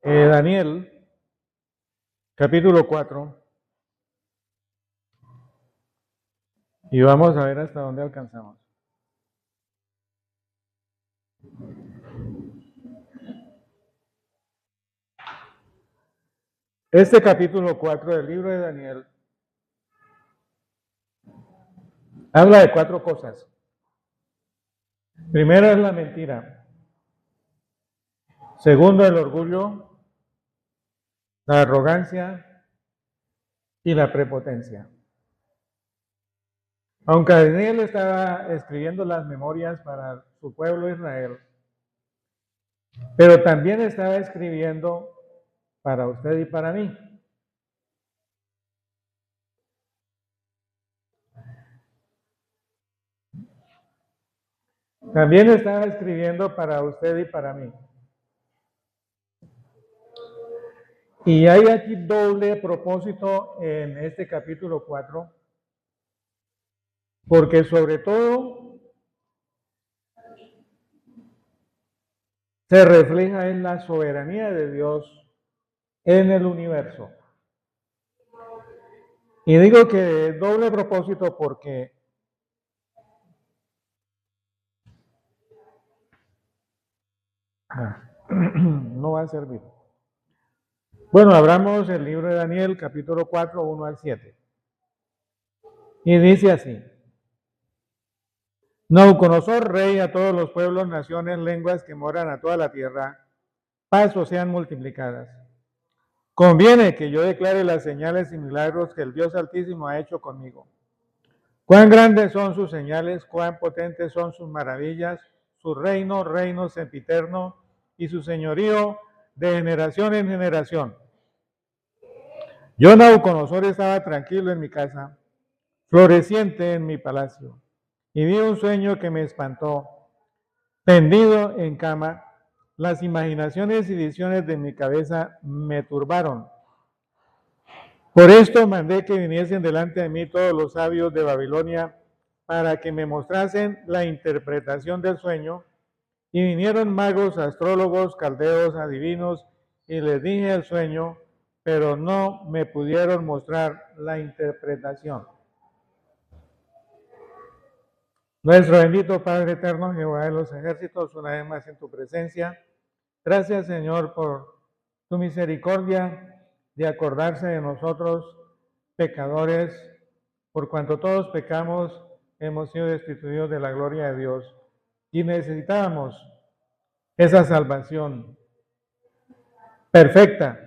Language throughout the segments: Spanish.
Daniel, capítulo 4, y vamos a ver hasta dónde alcanzamos. Este capítulo 4 del libro de Daniel habla de 4 cosas. Primero es la mentira. Segundo, el orgullo, la arrogancia y la prepotencia. Aunque Daniel estaba escribiendo las memorias para su pueblo Israel, pero también estaba escribiendo para usted y para mí. También estaba escribiendo para usted y para mí. Y hay aquí doble propósito en este capítulo 4, porque sobre todo se refleja en la soberanía de Dios en el universo. Y digo que doble propósito porque no va a servir. Bueno, abramos el libro de Daniel, capítulo 4, 1 al 7. Y dice así: Nabucodonosor, rey a todos los pueblos, naciones, lenguas que moran a toda la tierra, paz os sean multiplicadas. Conviene que yo declare las señales y milagros que el Dios Altísimo ha hecho conmigo. Cuán grandes son sus señales, cuán potentes son sus maravillas, su reino sempiterno, y su señorío de generación en generación. Yo, Nabucodonosor, estaba tranquilo en mi casa, floreciente en mi palacio, y vi un sueño que me espantó. Tendido en cama, las imaginaciones y visiones de mi cabeza me turbaron. Por esto mandé que viniesen delante de mí todos los sabios de Babilonia para que me mostrasen la interpretación del sueño. Y vinieron magos, astrólogos, caldeos, adivinos, y les dije el sueño, pero no me pudieron mostrar la interpretación. Nuestro bendito Padre eterno, Jehová de los ejércitos, una vez más en tu presencia. Gracias, Señor, por tu misericordia de acordarse de nosotros, pecadores, por cuanto todos pecamos, hemos sido destituidos de la gloria de Dios y necesitábamos esa salvación perfecta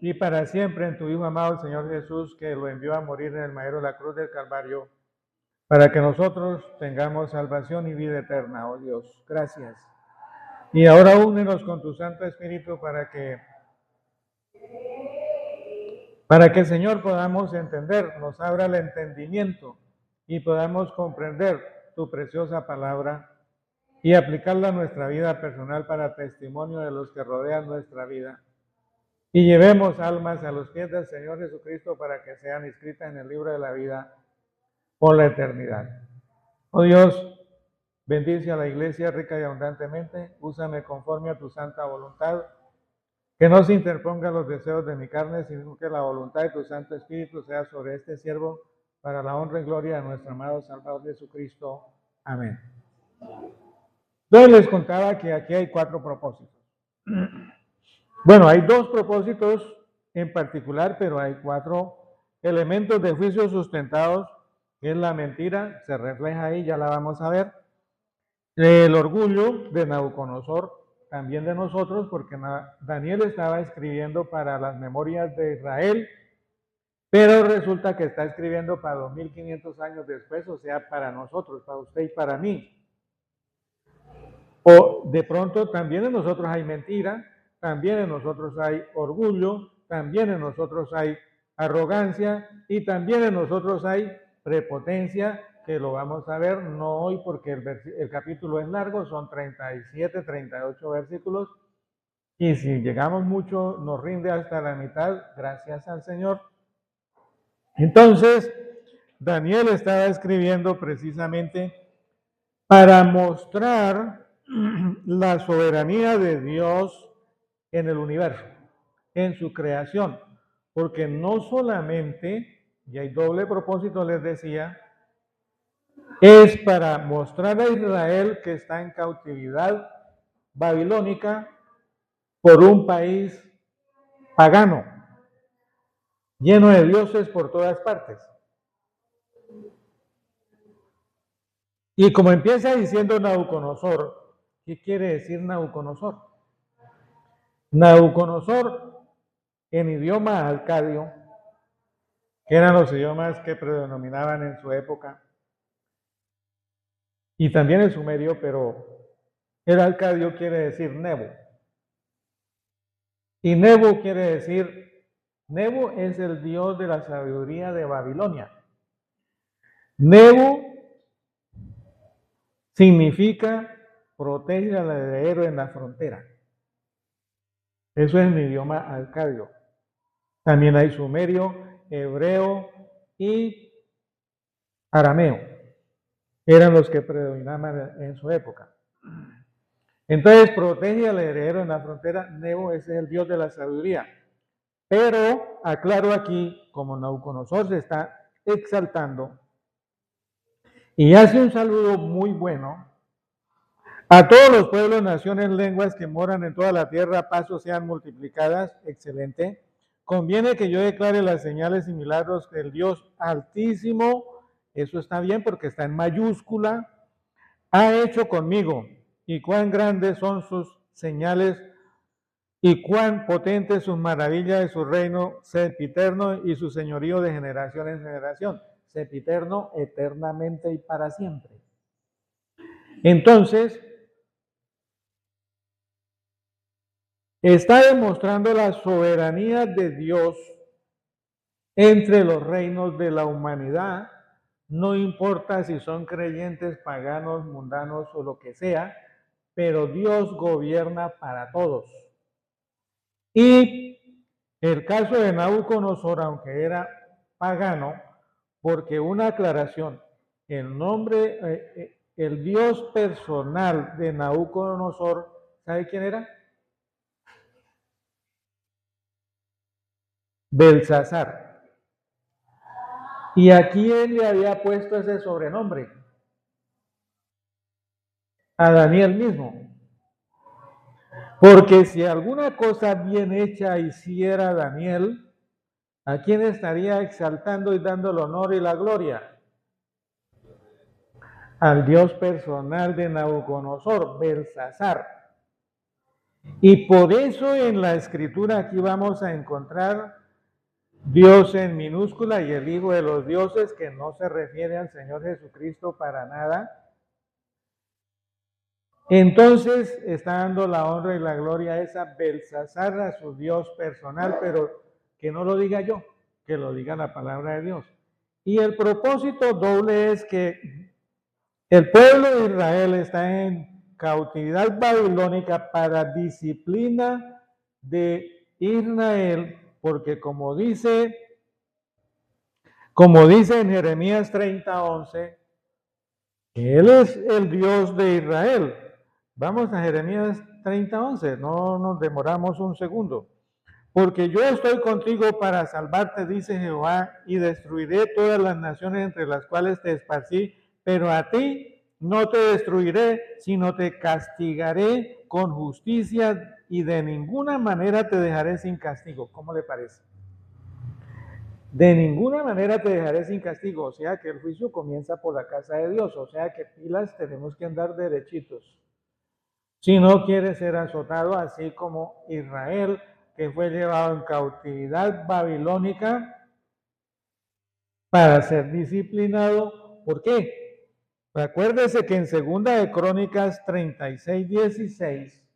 y para siempre en tu Hijo amado, el Señor Jesús, que lo envió a morir en el madero de la cruz del Calvario, para que nosotros tengamos salvación y vida eterna, oh Dios. Gracias. Y ahora únenos con tu Santo Espíritu para que Señor podamos entender, nos abra el entendimiento y podamos comprender tu preciosa palabra y aplicarla a nuestra vida personal para testimonio de los que rodean nuestra vida. Y llevemos almas a los pies del Señor Jesucristo para que sean inscritas en el libro de la vida por la eternidad. Oh Dios, bendice a la iglesia rica y abundantemente, úsame conforme a tu santa voluntad, que no se interpongan los deseos de mi carne, sino que la voluntad de tu Santo Espíritu sea sobre este siervo, para la honra y gloria de nuestro amado Salvador Jesucristo. Amén. Entonces les contaba que aquí hay 4 propósitos. Bueno, hay 2 propósitos en particular, pero hay 4 elementos de juicio sustentados, que es la mentira, se refleja ahí, ya la vamos a ver. El orgullo de Nabucodonosor, también de nosotros, porque Daniel estaba escribiendo para las memorias de Israel, pero resulta que está escribiendo para 2500 años después, o sea, para nosotros, para usted y para mí. O de pronto también en nosotros hay mentira, también en nosotros hay orgullo, también en nosotros hay arrogancia y también en nosotros hay prepotencia, que lo vamos a ver, no hoy porque el capítulo es largo, son 37, 38 versículos, y si llegamos mucho nos rinde hasta la mitad, gracias al Señor. Entonces, Daniel estaba escribiendo precisamente para mostrar la soberanía de Dios en el universo. en su creación, porque no solamente, y hay doble propósito, les decía, es para mostrar a Israel que está en cautividad babilónica por un país pagano, lleno de dioses por todas partes. Y como empieza diciendo Nabucodonosor, ¿qué quiere decir Nabucodonosor? Nabucodonosor, en idioma alcadio, que eran los idiomas que predominaban en su época, y también el sumerio, pero el alcadio quiere decir Nebo. Y Nebo quiere decir, Nebo es el dios de la sabiduría de Babilonia. Nebo significa protege al heredero en la frontera. Eso es mi idioma alcadio. También hay sumerio, hebreo y arameo. Eran los que predominaban en su época. Entonces, protege al heredero en la frontera. Nebo es el dios de la sabiduría. Pero, aclaro aquí, como Nabucodonosor se está exaltando, y hace un saludo muy bueno a todos los pueblos, naciones, lenguas que moran en toda la tierra, pasos sean multiplicadas, excelente. Conviene que yo declare las señales y milagros del Dios Altísimo, eso está bien porque está en mayúscula, ha hecho conmigo, y cuán grandes son sus señales, y cuán potentes sus maravillas de su reino sempiterno y su señorío de generación en generación. Sempiterno, eternamente y para siempre. Entonces, está demostrando la soberanía de Dios entre los reinos de la humanidad, no importa si son creyentes, paganos, mundanos o lo que sea, pero Dios gobierna para todos. Y el caso de Nabucodonosor, aunque era pagano, porque una aclaración, el nombre, el Dios personal de Nabucodonosor, ¿sabe quién era? Belsasar. ¿Y a quién le había puesto ese sobrenombre? A Daniel mismo. Porque si alguna cosa bien hecha hiciera Daniel, ¿a quién estaría exaltando y dando el honor y la gloria? Al Dios personal de Nabucodonosor, Belsasar. Y por eso en la escritura aquí vamos a encontrar Dios en minúscula y el Hijo de los dioses, que no se refiere al Señor Jesucristo para nada. Entonces está dando la honra y la gloria a esa Belsasar, a su Dios personal, pero que no lo diga yo, que lo diga la palabra de Dios. Y el propósito doble es que el pueblo de Israel está en cautividad babilónica para disciplina de Israel, porque como dice en Jeremías 30:11, Él es el Dios de Israel. Vamos a Jeremías 30:11, no nos demoramos un segundo. Porque yo estoy contigo para salvarte, dice Jehová, y destruiré todas las naciones entre las cuales te esparcí, pero a ti no te destruiré, sino te castigaré con justicia y de ninguna manera te dejaré sin castigo. ¿Cómo le parece? De ninguna manera te dejaré sin castigo, o sea que el juicio comienza por la casa de Dios, o sea que pilas, tenemos que andar derechitos. Si no quiere ser azotado, así como Israel, que fue llevado en cautividad babilónica para ser disciplinado. ¿Por qué? Acuérdese que en 2 de Crónicas 36:16,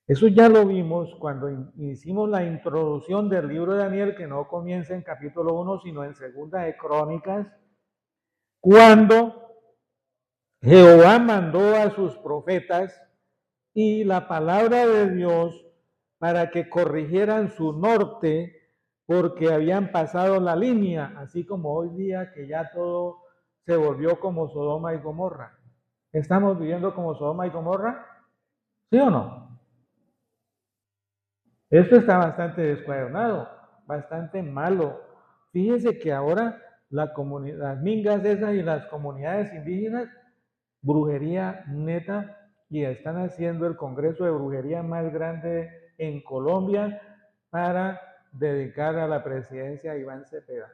eso ya lo vimos cuando hicimos la introducción del libro de Daniel, que no comienza en capítulo 1, sino en 2 de Crónicas, cuando Jehová mandó a sus profetas y la palabra de Dios para que corrigieran su norte porque habían pasado la línea, así como hoy día que ya todo se volvió como Sodoma y Gomorra. ¿Estamos viviendo como Sodoma y Gomorra? ¿Sí o no? Esto está bastante descuadernado, bastante malo. Fíjese que ahora las mingas esas y las comunidades indígenas, brujería neta, y están haciendo el congreso de brujería más grande en Colombia para dedicar a la presidencia a Iván Cepeda.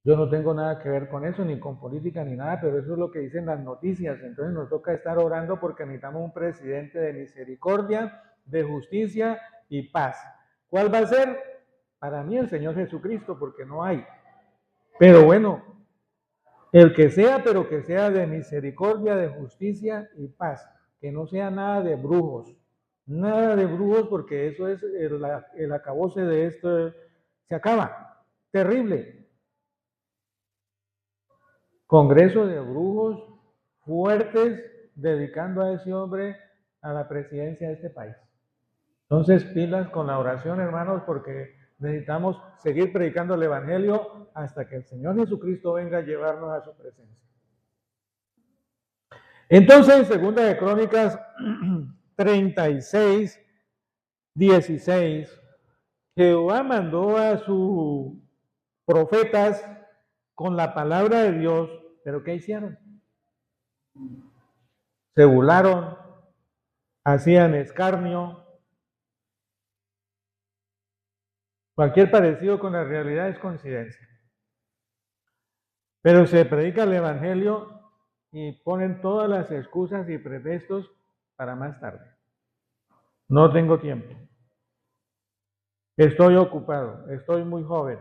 Yo no tengo nada que ver con eso, ni con política, ni nada, pero eso es lo que dicen las noticias. Entonces nos toca estar orando porque necesitamos un presidente de misericordia, de justicia y paz. ¿Cuál va a ser? Para mí el Señor Jesucristo, porque no hay. Pero bueno, el que sea, pero que sea de misericordia, de justicia y paz. Que no sea nada de brujos. Nada de brujos porque eso es el acabose de esto. Se acaba. Terrible. Congreso de brujos fuertes dedicando a ese hombre a la presidencia de este país. Entonces, pilas con la oración, hermanos, porque necesitamos seguir predicando el Evangelio hasta que el Señor Jesucristo venga a llevarnos a su presencia. Entonces, segunda de Crónicas 36, 16, Jehová mandó a sus profetas con la palabra de Dios, pero ¿qué hicieron? Se burlaron, hacían escarnio. Cualquier parecido con la realidad es coincidencia. Pero se predica el Evangelio y ponen todas las excusas y pretextos para más tarde. No tengo tiempo. Estoy ocupado, estoy muy joven.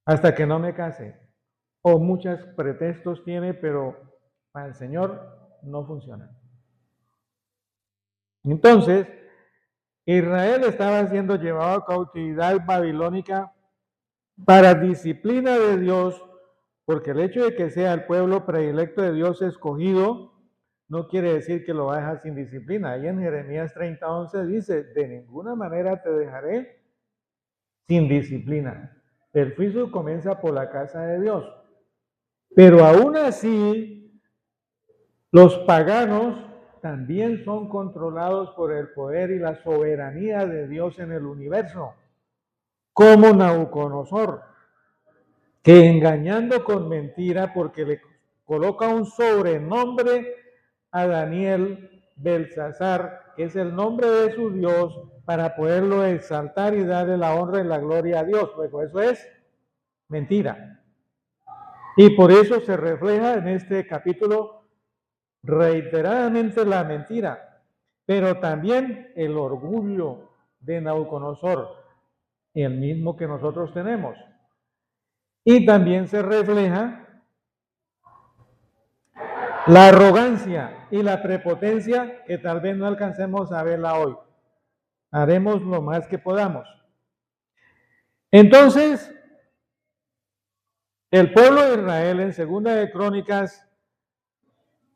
Hasta que no me case. O muchos pretextos tiene, pero para el Señor no funciona. Entonces, Israel estaba siendo llevado a cautividad babilónica para disciplina de Dios, porque el hecho de que sea el pueblo predilecto de Dios escogido, no quiere decir que lo va a dejar sin disciplina. Ahí en Jeremías 30:11 dice, de ninguna manera te dejaré sin disciplina. El juicio comienza por la casa de Dios. Pero aún así, los paganos también son controlados por el poder y la soberanía de Dios en el universo, como Nabucodonosor, que engañando con mentira, porque le coloca un sobrenombre a Daniel, Belsasar, que es el nombre de su Dios, para poderlo exaltar y darle la honra y la gloria a Dios. Luego, eso es mentira. Y por eso se refleja en este capítulo reiteradamente la mentira, pero también el orgullo de Nabucodonosor, el mismo que nosotros tenemos. Y también se refleja la arrogancia y la prepotencia que tal vez no alcancemos a verla hoy. Haremos lo más que podamos. Entonces, el pueblo de Israel en Segunda de Crónicas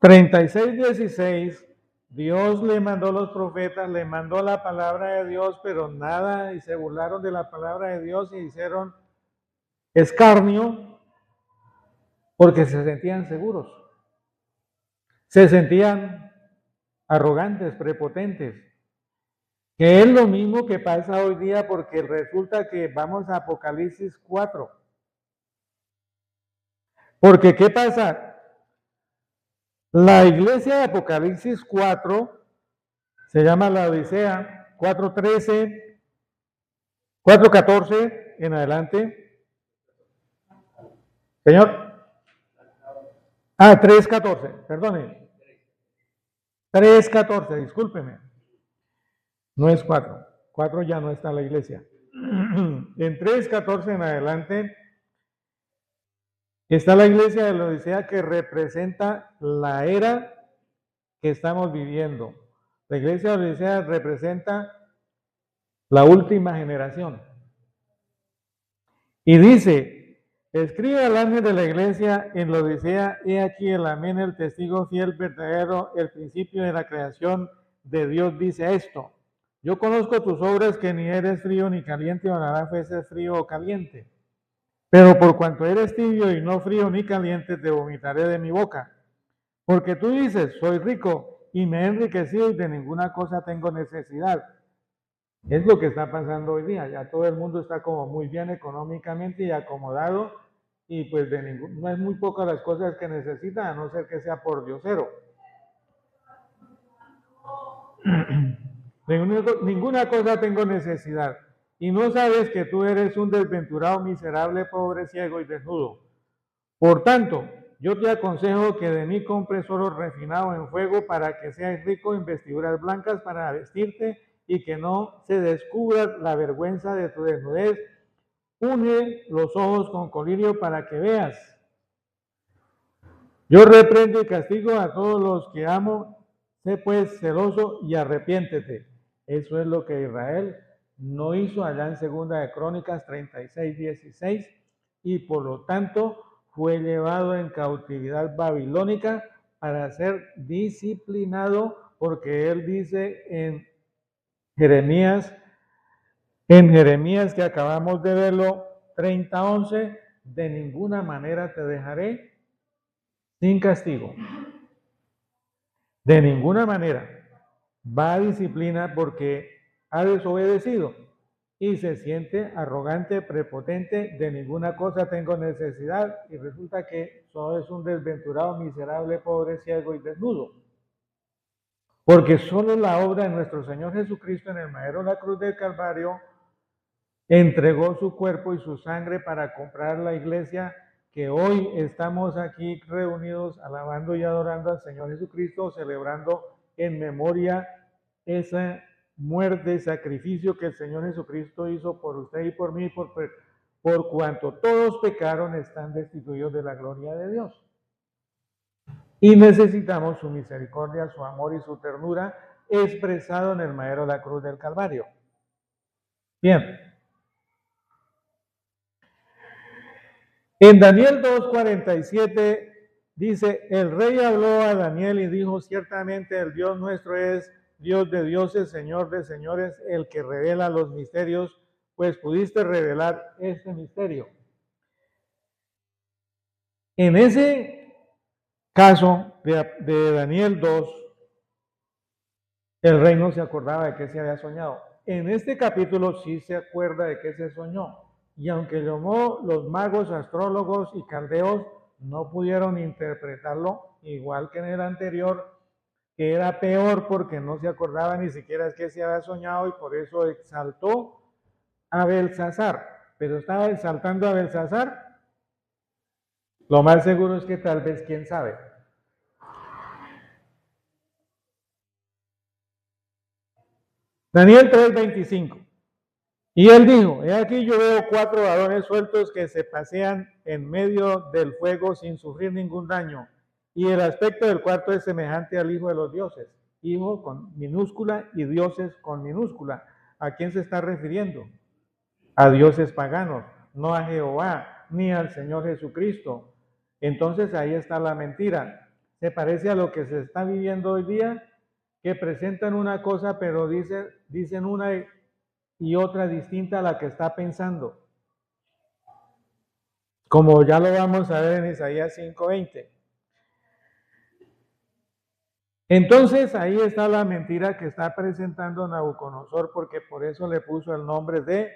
36:16, Dios le mandó los profetas, le mandó la palabra de Dios, pero nada, y se burlaron de la palabra de Dios y hicieron escarnio porque se sentían seguros, se sentían arrogantes, prepotentes, que es lo mismo que pasa hoy día porque resulta que vamos a Apocalipsis 4. Porque ¿qué pasa? La iglesia de Apocalipsis 4 se llama la Odisea, 4:13, 4:14 en adelante. Señor. 3:14, perdone. 3:14, discúlpeme. No es 4. 4 ya no está la iglesia. En 3:14 en adelante está la iglesia de la Odisea que representa la era que estamos viviendo. La iglesia de la Odisea representa la última generación. Y dice, escribe al ángel de la iglesia en la Odisea, he aquí el amén, el testigo fiel, verdadero, el principio de la creación de Dios dice esto. Yo conozco tus obras, que ni eres frío ni caliente, ojalá fueses frío o caliente. Pero por cuanto eres tibio y no frío ni caliente, te vomitaré de mi boca. Porque tú dices, soy rico y me he enriquecido y de ninguna cosa tengo necesidad. Es lo que está pasando hoy día. Ya todo el mundo está como muy bien económicamente y acomodado, y pues no es muy pocas las cosas que necesita, a no ser que sea por diosero. Ninguna cosa tengo necesidad. Y no sabes que tú eres un desventurado, miserable, pobre, ciego y desnudo. Por tanto, yo te aconsejo que de mí compres oro refinado en fuego para que seas rico en vestiduras blancas para vestirte y que no se descubra la vergüenza de tu desnudez. Une los ojos con colirio para que veas. Yo reprendo y castigo a todos los que amo. Sé pues celoso y arrepiéntete. Eso es lo que Israel no hizo allá en Segunda de Crónicas 36:16, y por lo tanto fue llevado en cautividad babilónica para ser disciplinado, porque él dice Jeremías, en Jeremías que acabamos de verlo, 30:11, de ninguna manera te dejaré sin castigo. De ninguna manera va a disciplina porque ha desobedecido y se siente arrogante, prepotente. De ninguna cosa tengo necesidad, y resulta que solo es un desventurado, miserable, pobre, ciego y desnudo. Porque solo la obra de nuestro Señor Jesucristo en el madero de la cruz del Calvario entregó su cuerpo y su sangre para comprar la iglesia, que hoy estamos aquí reunidos alabando y adorando al Señor Jesucristo, celebrando en memoria esa muerte, sacrificio que el Señor Jesucristo hizo por usted y por mí, por cuanto todos pecaron, están destituidos de la gloria de Dios. Y necesitamos su misericordia, su amor y su ternura expresado en el madero de la cruz del Calvario. Bien. En Daniel 2:47 dice, el rey habló a Daniel y dijo, ciertamente el Dios nuestro es Dios de dioses, Señor de señores, el que revela los misterios, pues pudiste revelar este misterio. En ese caso de Daniel 2, el rey no se acordaba de qué se había soñado. En este capítulo sí se acuerda de qué se soñó. Y aunque llamó los magos, astrólogos y caldeos, no pudieron interpretarlo, igual que en el anterior, que era peor porque no se acordaba ni siquiera de qué se había soñado, y por eso exaltó a Belsasar. Pero estaba exaltando a Belsasar. Lo más seguro es que tal vez, quién sabe. Daniel 3:25. Y él dijo, he aquí yo veo 4 varones sueltos que se pasean en medio del fuego sin sufrir ningún daño. Y el aspecto del cuarto es semejante al Hijo de los dioses. Hijo con minúscula y dioses con minúscula. ¿A quién se está refiriendo? A dioses paganos, no a Jehová, ni al Señor Jesucristo. Entonces ahí está la mentira. Se parece a lo que se está viviendo hoy día, que presentan una cosa, pero dicen una y otra distinta a la que está pensando. Como ya lo vamos a ver en Isaías 5:20. Entonces ahí está la mentira que está presentando Nabucodonosor, porque por eso le puso el nombre de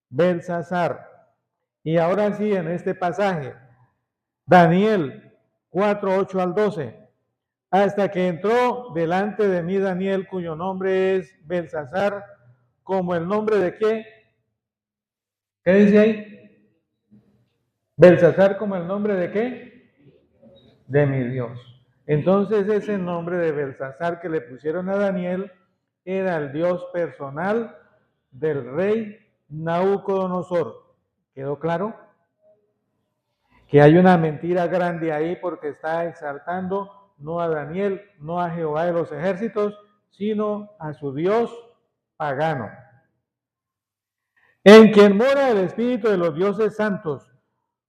Belsasar. Y ahora sí, en este pasaje, Daniel 4:8-12. Hasta que entró delante de mí Daniel, cuyo nombre es Belsasar, como el nombre de ¿qué? ¿Qué dice ahí? Belsasar, como el nombre de ¿qué? De mi Dios. Entonces ese nombre de Belsasar que le pusieron a Daniel era el Dios personal del rey Nabucodonosor. ¿Quedó claro? Que hay una mentira grande ahí, porque está exaltando no a Daniel, no a Jehová de los ejércitos, sino a su Dios pagano, en quien mora el espíritu de los dioses santos.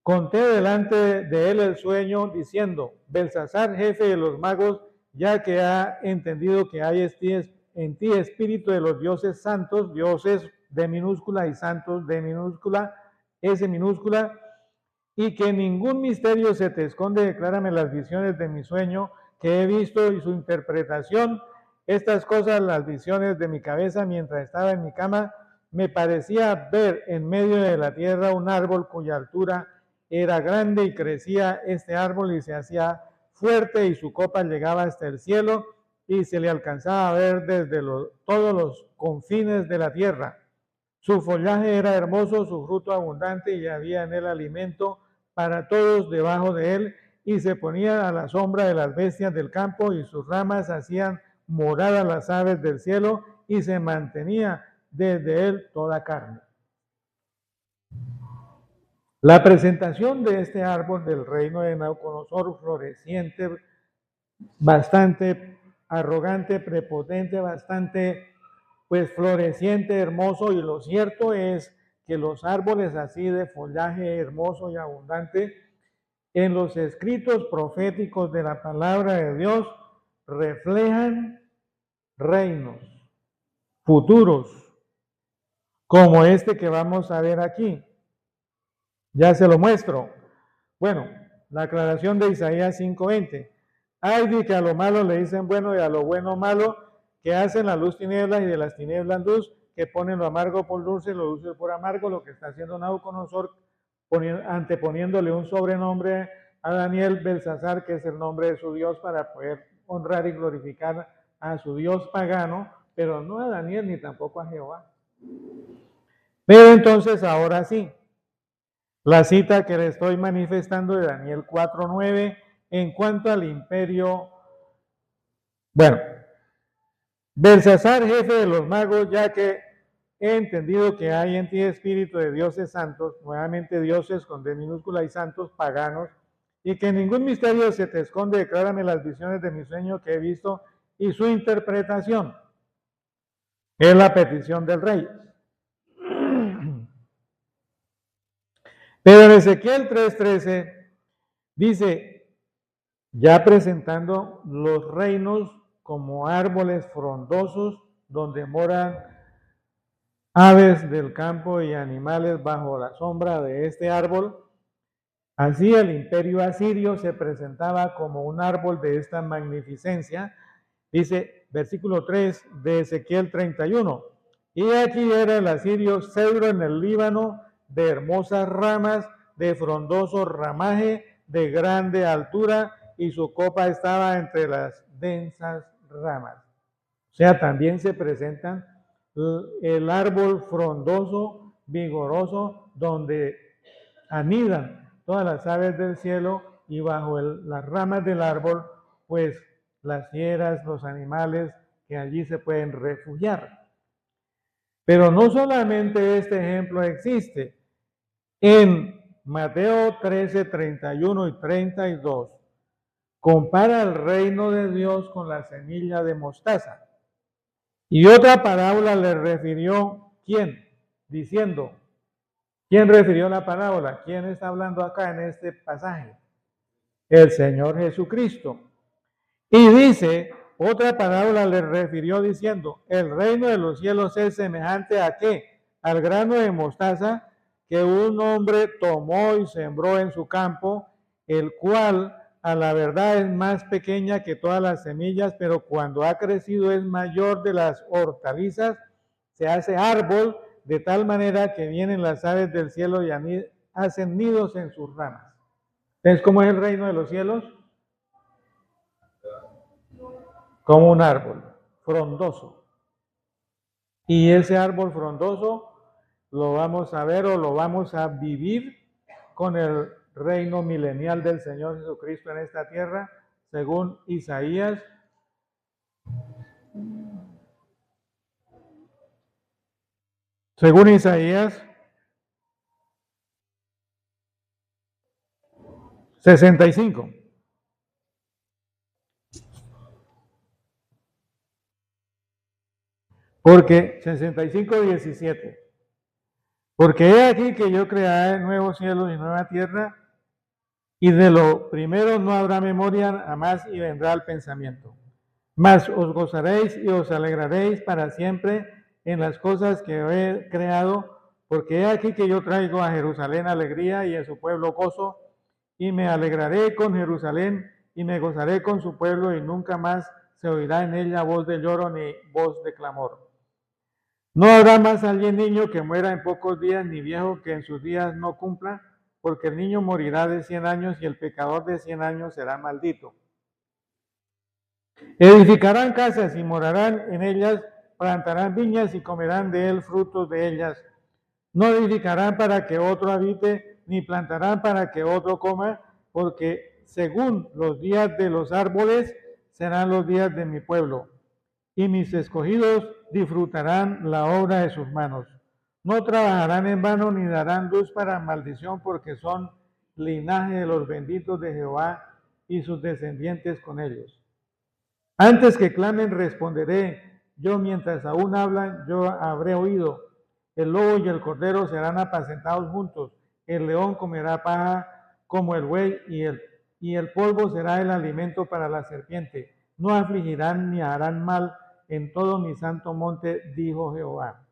Conté delante de él el sueño, diciendo, Belsasar, jefe de los magos, ya que ha entendido que hay en ti espíritu de los dioses santos, dioses de minúscula y santos de minúscula, S minúscula, y que ningún misterio se te esconde, declárame las visiones de mi sueño que he visto y su interpretación. estas cosas, las visiones de mi cabeza mientras estaba en mi cama, me parecía ver en medio de la tierra un árbol cuya altura era grande y crecía este árbol y se hacía fuerte y su copa llegaba hasta el cielo y se le alcanzaba a ver desde todos los confines de la tierra. Su follaje era hermoso, su fruto abundante y había en él alimento para todos debajo de él y se ponía a la sombra de las bestias del campo y sus ramas hacían morada las aves del cielo y se mantenía desde él toda carne. La presentación de este árbol del reino de Nabucodonosor, floreciente, bastante arrogante, prepotente, bastante pues floreciente, hermoso, y lo cierto es que los árboles así de follaje hermoso y abundante, en los escritos proféticos de la palabra de Dios, reflejan reinos futuros, como este que vamos a ver aquí. Ya se lo muestro. Bueno, la aclaración de Isaías 5:20. Ay de que a lo malo le dicen bueno y a lo bueno malo, que hacen la luz tinieblas y de las tinieblas luz, que ponen lo amargo por dulce y lo dulce por amargo, lo que está haciendo Nabucodonosor, anteponiéndole un sobrenombre a Daniel, Belsasar, que es el nombre de su Dios, para poder honrar y glorificar a su Dios pagano, pero no a Daniel ni tampoco a Jehová. Pero entonces ahora sí, la cita que le estoy manifestando de Daniel 4:9 en cuanto al imperio. Bueno, Belsasar, jefe de los magos, ya que he entendido que hay en ti espíritu de dioses santos, nuevamente dioses con D minúscula y santos paganos, y que ningún misterio se te esconde, declárame las visiones de mi sueño que he visto y su interpretación. Es la petición del rey. Pero en Ezequiel 3:13 dice, ya presentando los reinos como árboles frondosos donde moran aves del campo y animales bajo la sombra de este árbol, así el imperio asirio se presentaba como un árbol de esta magnificencia. Dice versículo 3 de Ezequiel 31, y aquí era el asirio cedro en el Líbano, de hermosas ramas, de frondoso ramaje, de grande altura, y su copa estaba entre las densas ramas. O sea, también se presentan el árbol frondoso, vigoroso, donde anidan todas las aves del cielo, y bajo las ramas del árbol, pues las fieras, los animales que allí se pueden refugiar. Pero no solamente este ejemplo existe. En Mateo 13, 31 y 32, compara el reino de Dios con la semilla de mostaza. Y otra parábola le refirió, ¿quién? Diciendo, ¿quién refirió la parábola? ¿Quién está hablando acá en este pasaje? El Señor Jesucristo. Y dice, otra parábola le refirió diciendo, el reino de los cielos es semejante a ¿qué? Al grano de mostaza que un hombre tomó y sembró en su campo, el cual a la verdad es más pequeña que todas las semillas, pero cuando ha crecido es mayor de las hortalizas, se hace árbol de tal manera que vienen las aves del cielo y hacen nidos en sus ramas. ¿Entonces cómo es el reino de los cielos? Como un árbol frondoso. Y ese árbol frondoso lo vamos a ver o lo vamos a vivir con el reino milenial del Señor Jesucristo en esta tierra, según Isaías. Según Isaías 65. Porque 65:17. Porque he aquí que yo crearé nuevos cielos y nueva tierra, y de lo primero no habrá memoria jamás y vendrá el pensamiento. Mas os gozaréis y os alegraréis para siempre en las cosas que he creado, porque he aquí que yo traigo a Jerusalén alegría y a su pueblo gozo, y me alegraré con Jerusalén y me gozaré con su pueblo, y nunca más se oirá en ella voz de lloro ni voz de clamor. No habrá más alguien niño que muera en pocos días, ni viejo que en sus días no cumpla, porque el niño morirá de 100 años y el pecador de 100 años será maldito. Edificarán casas y morarán en ellas, plantarán viñas y comerán de él frutos de ellas. No edificarán para que otro habite, ni plantarán para que otro coma, porque según los días de los árboles serán los días de mi pueblo, y mis escogidos disfrutarán la obra de sus manos. No trabajarán en vano ni darán luz para maldición, porque son linaje de los benditos de Jehová y sus descendientes con ellos. Antes que clamen, responderé. Yo, mientras aún hablan, yo habré oído. El lobo y el cordero serán apacentados juntos. El león comerá paja como el buey, y el polvo será el alimento para la serpiente. No afligirán ni harán mal en todo mi santo monte, dijo Jehová.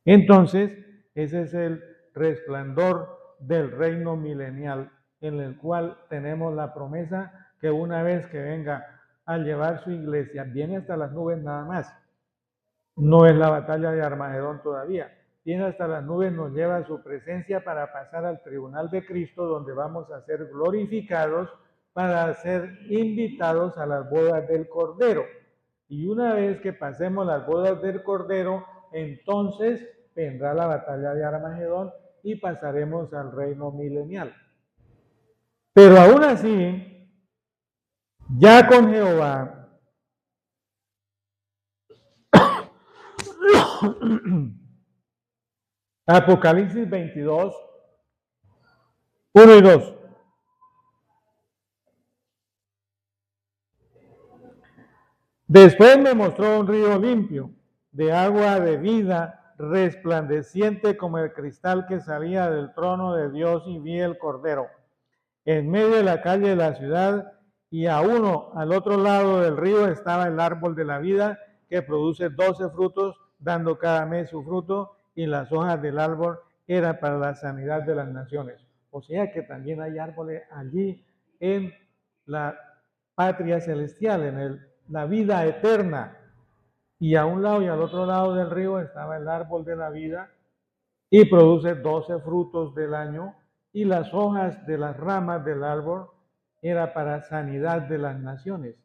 Entonces, ese es el resplandor del reino milenial, en el cual tenemos la promesa que una vez que venga a llevar su iglesia, viene hasta las nubes nada más. No es la batalla de Armagedón todavía. Viene hasta las nubes, nos lleva a su presencia para pasar al tribunal de Cristo, donde vamos a ser glorificados para ser invitados a las bodas del Cordero. Y una vez que pasemos las bodas del Cordero, entonces vendrá la batalla de Armagedón y pasaremos al reino milenial. Pero aún así, ya con Jehová, Apocalipsis 22, 1 y 2. Después me mostró un río limpio, de agua de vida, resplandeciente como el cristal que salía del trono de Dios, y vi el Cordero en medio de la calle de la ciudad, y a uno al otro lado del río estaba el árbol de la vida, que produce 12 frutos, dando cada mes su fruto, y las hojas del árbol eran para la sanidad de las naciones. O sea que también hay árboles allí en la patria celestial, en la vida eterna. Y a un lado y al otro lado del río estaba el árbol de la vida, y produce 12 frutos del año, y las hojas de las ramas del árbol era para sanidad de las naciones.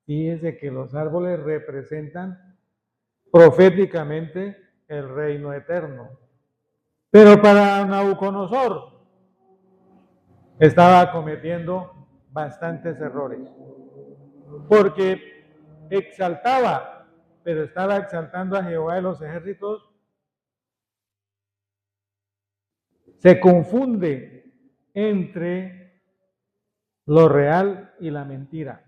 Fíjense que los árboles representan proféticamente el reino eterno. Pero para Nabucodonosor estaba cometiendo bastantes errores, porque exaltaba, pero estaba exaltando a Jehová de los ejércitos. Se confunde entre lo real y la mentira.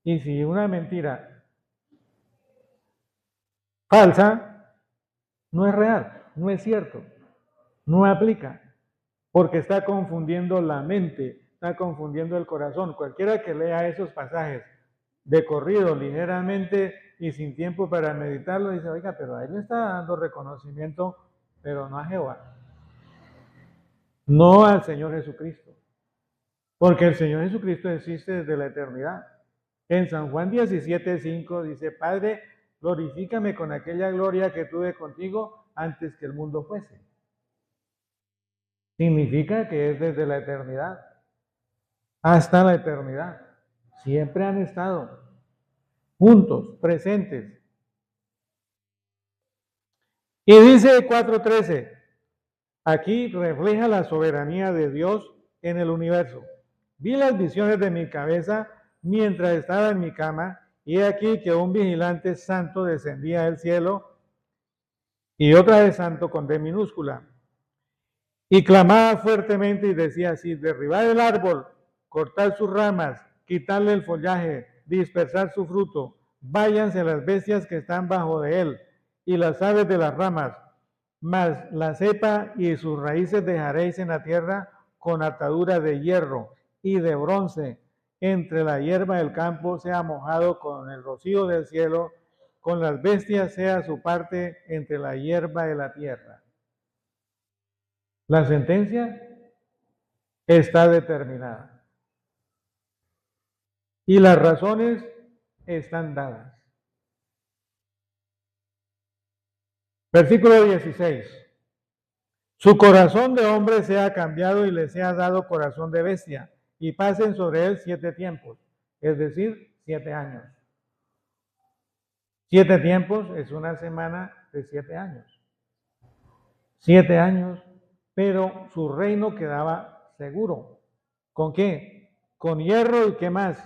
Y si una mentira falsa no es real, no es cierto, no aplica, porque está confundiendo la mente, está confundiendo el corazón. Cualquiera que lea esos pasajes de corrido, ligeramente y sin tiempo para meditarlo, dice, oiga, pero a él le está dando reconocimiento, pero no a Jehová, no al Señor Jesucristo. Porque el Señor Jesucristo existe desde la eternidad. En San Juan 17:5 dice, Padre, glorifícame con aquella gloria que tuve contigo antes que el mundo fuese. Significa que es desde la eternidad hasta la eternidad. Siempre han estado juntos, presentes. Y dice 4:13, aquí refleja la soberanía de Dios en el universo. Vi las visiones de mi cabeza mientras estaba en mi cama, y he aquí que un vigilante santo descendía del cielo, y otra vez santo con D minúscula, y clamaba fuertemente y decía así, derribad el árbol, cortad sus ramas, quitarle el follaje, dispersar su fruto, váyanse las bestias que están bajo de él, y las aves de las ramas, mas la cepa y sus raíces dejaréis en la tierra con atadura de hierro y de bronce, entre la hierba del campo sea mojado con el rocío del cielo, con las bestias sea su parte entre la hierba de la tierra. La sentencia está determinada. Y las razones están dadas. Versículo 16. Su corazón de hombre sea cambiado y le sea dado corazón de bestia, y pasen sobre él 7 tiempos, es decir, 7 años. 7 tiempos es una semana de 7 años. 7 años, pero su reino quedaba seguro. ¿Con qué? Con hierro y qué más.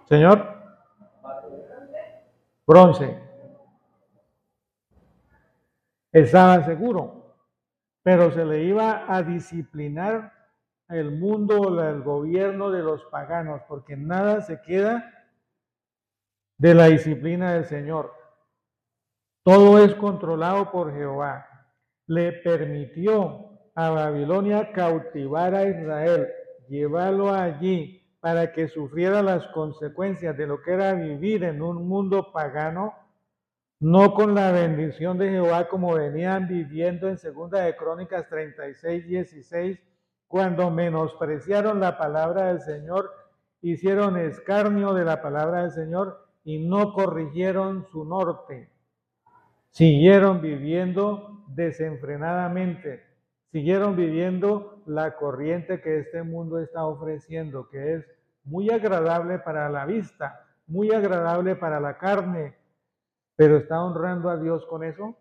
Señor, bronce. Estaba seguro, pero se le iba a disciplinar el mundo, el gobierno de los paganos, porque nada se queda de la disciplina del Señor. Todo es controlado por Jehová. Le permitió a Babilonia cautivar a Israel, llevarlo allí para que sufriera las consecuencias de lo que era vivir en un mundo pagano, no con la bendición de Jehová como venían viviendo en 2 de Crónicas 36, 16, cuando menospreciaron la palabra del Señor, hicieron escarnio de la palabra del Señor y no corrigieron su norte. Siguieron viviendo desenfrenadamente, siguieron viviendo la corriente que este mundo está ofreciendo, que es muy agradable para la vista, muy agradable para la carne, pero ¿está honrando a Dios con eso?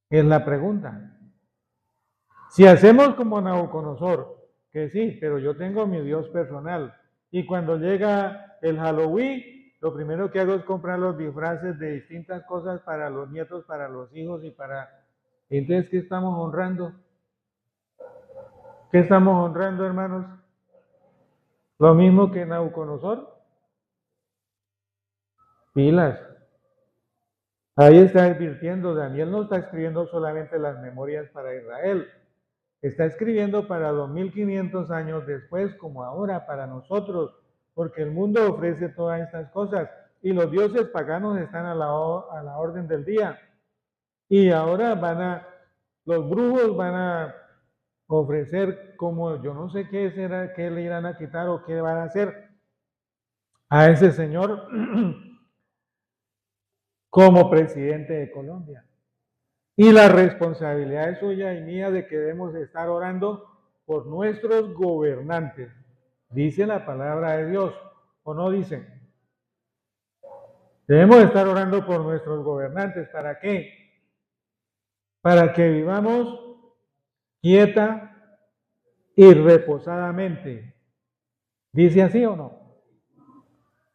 Es la pregunta. Si hacemos como Nabucodonosor, que sí, pero yo tengo mi Dios personal, y cuando llega el Halloween, lo primero que hago es comprar los disfraces de distintas cosas para los nietos, para los hijos y para... Entonces, ¿qué estamos honrando? ¿Qué estamos honrando, hermanos? Lo mismo que Nabucodonosor. Pilas. Ahí está advirtiendo, Daniel no está escribiendo solamente las memorias para Israel, está escribiendo para 2500 años después, como ahora para nosotros, porque el mundo ofrece todas estas cosas y los dioses paganos están a la orden del día. Y ahora los brujos van a ofrecer como yo no sé qué será, qué le irán a quitar o qué van a hacer a ese señor como presidente de Colombia. Y la responsabilidad es suya y mía de que debemos estar orando por nuestros gobernantes. Dice la palabra de Dios, ¿o no dice? Debemos estar orando por nuestros gobernantes. ¿Para qué? Para que vivamos quieta y reposadamente. ¿Dice así o no?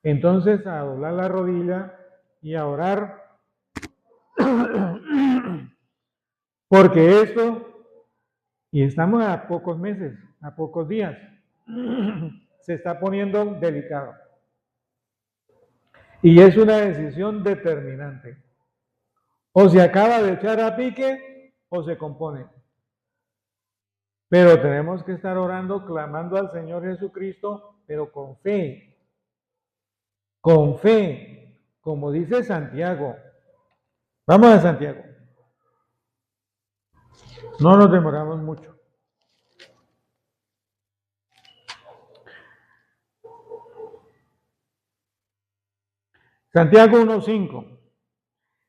Entonces, a doblar la rodilla y a orar, porque esto, y estamos a pocos meses, a pocos días, se está poniendo delicado. Y es una decisión determinante. O se acaba de echar a pique o se compone. Pero tenemos que estar orando, clamando al Señor Jesucristo, pero con fe. Con fe, como dice Santiago. Vamos a Santiago. No nos demoramos mucho. Santiago 1:5.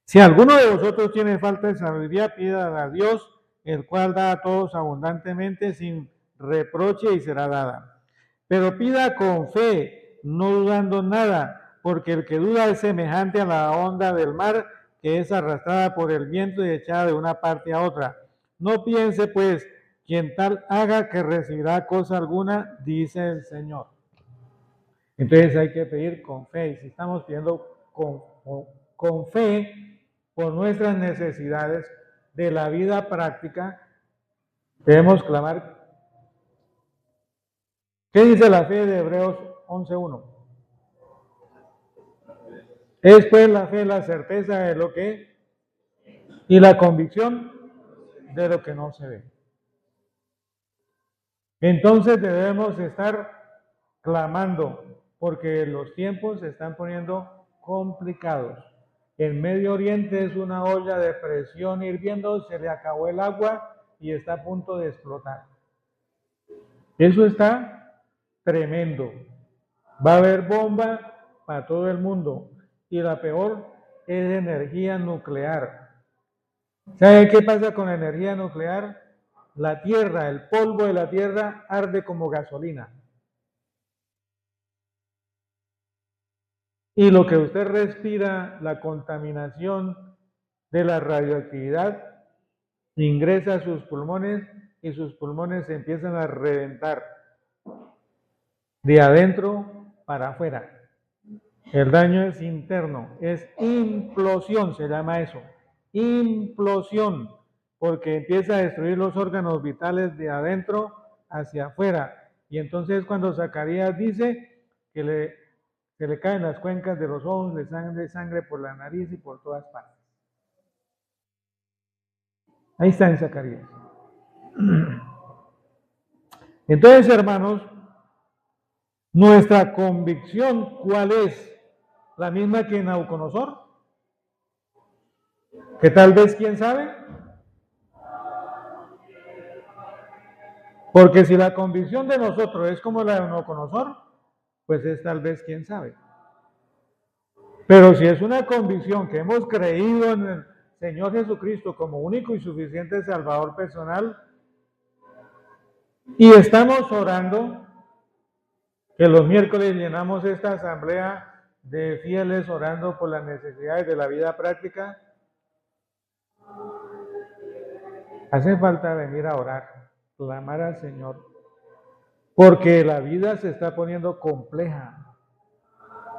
Si alguno de vosotros tiene falta de sabiduría, pídala a Dios, el cual da a todos abundantemente sin reproche y será dada. Pero pida con fe, no dudando nada, porque el que duda es semejante a la onda del mar, que es arrastrada por el viento y echada de una parte a otra. No piense, pues, quien tal haga que recibirá cosa alguna, dice el Señor. Entonces hay que pedir con fe, y si estamos pidiendo con fe por nuestras necesidades de la vida práctica, debemos clamar. ¿Qué dice la fe de Hebreos 11:1? Es pues la fe la certeza de lo que y la convicción de lo que no se ve. Entonces debemos estar clamando porque los tiempos se están poniendo complicados. El Medio Oriente es una olla de presión hirviendo, se le acabó el agua y está a punto de explotar. Eso está tremendo. Va a haber bomba para todo el mundo. Y la peor es energía nuclear. ¿Saben qué pasa con la energía nuclear? La tierra, el polvo de la tierra arde como gasolina. Y lo que usted respira, la contaminación de la radioactividad, ingresa a sus pulmones y sus pulmones se empiezan a reventar de adentro para afuera. El daño es interno, es implosión, se llama eso, implosión, porque empieza a destruir los órganos vitales de adentro hacia afuera. Y entonces cuando Zacarías dice que le caen las cuencas de los ojos, le sangre por la nariz y por todas partes. Ahí está en Zacarías. Entonces, hermanos, nuestra convicción, ¿cuál es? La misma que Nabucodonosor, que tal vez, ¿quién sabe? Porque si la convicción de nosotros es como la de Nabucodonosor, pues es tal vez, ¿quién sabe? Pero si es una convicción que hemos creído en el Señor Jesucristo como único y suficiente Salvador personal, y estamos orando, que los miércoles llenamos esta asamblea de fieles orando por las necesidades de la vida práctica, hace falta venir a orar, clamar al Señor, porque la vida se está poniendo compleja.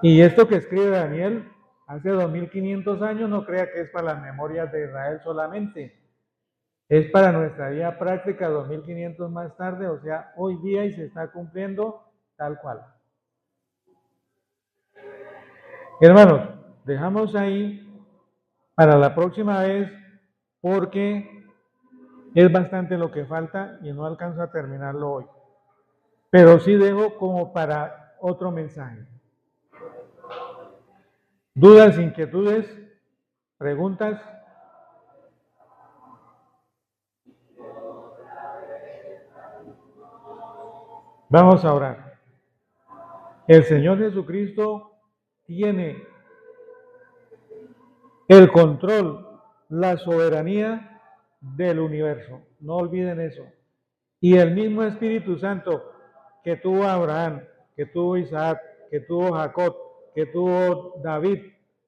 Y esto que escribe Daniel hace 2500 años, no crea que es para las memorias de Israel solamente, es para nuestra vida práctica 2500 más tarde, o sea, hoy día, y se está cumpliendo tal cual. Hermanos, dejamos ahí para la próxima vez, porque es bastante lo que falta y no alcanzo a terminarlo hoy. Pero sí dejo como para otro mensaje. ¿Dudas, inquietudes, preguntas? Vamos a orar. El Señor Jesucristo tiene el control, la soberanía del universo. No olviden eso. Y el mismo Espíritu Santo que tuvo Abraham, que tuvo Isaac, que tuvo Jacob, que tuvo David,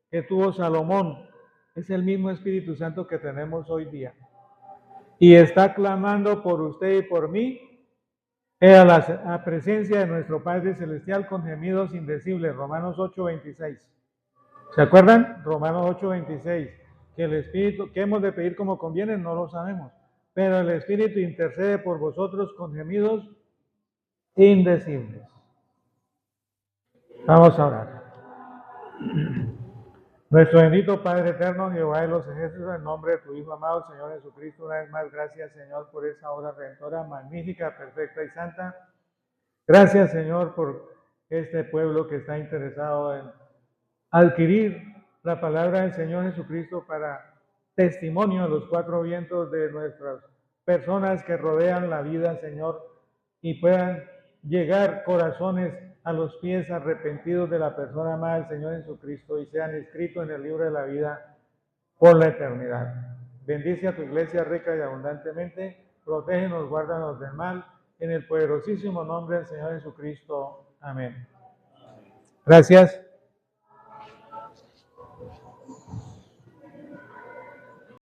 que tuvo Salomón, es el mismo Espíritu Santo que tenemos hoy día. Y está clamando por usted y por mí a la presencia de nuestro Padre Celestial con gemidos indecibles. Romanos 8:26. ¿Se acuerdan? Romanos 8:26. Que el Espíritu, ¿qué hemos de pedir como conviene? No lo sabemos. Pero el Espíritu intercede por vosotros con gemidos indecibles. Vamos a orar. Nuestro bendito Padre eterno, Jehová de los ejércitos, en nombre de tu Hijo amado, Señor Jesucristo, una vez más, gracias, Señor, por esa obra redentora magnífica, perfecta y santa. Gracias, Señor, por este pueblo que está interesado en adquirir la palabra del Señor Jesucristo para testimonio a los cuatro vientos de nuestras personas que rodean la vida, Señor, y puedan llegar corazones a los pies arrepentidos de la persona amada del Señor Jesucristo y sean escritos en el libro de la vida por la eternidad. Bendice a tu iglesia rica y abundantemente, protégenos, guárdanos del mal, en el poderosísimo nombre del Señor Jesucristo. Amén. Gracias.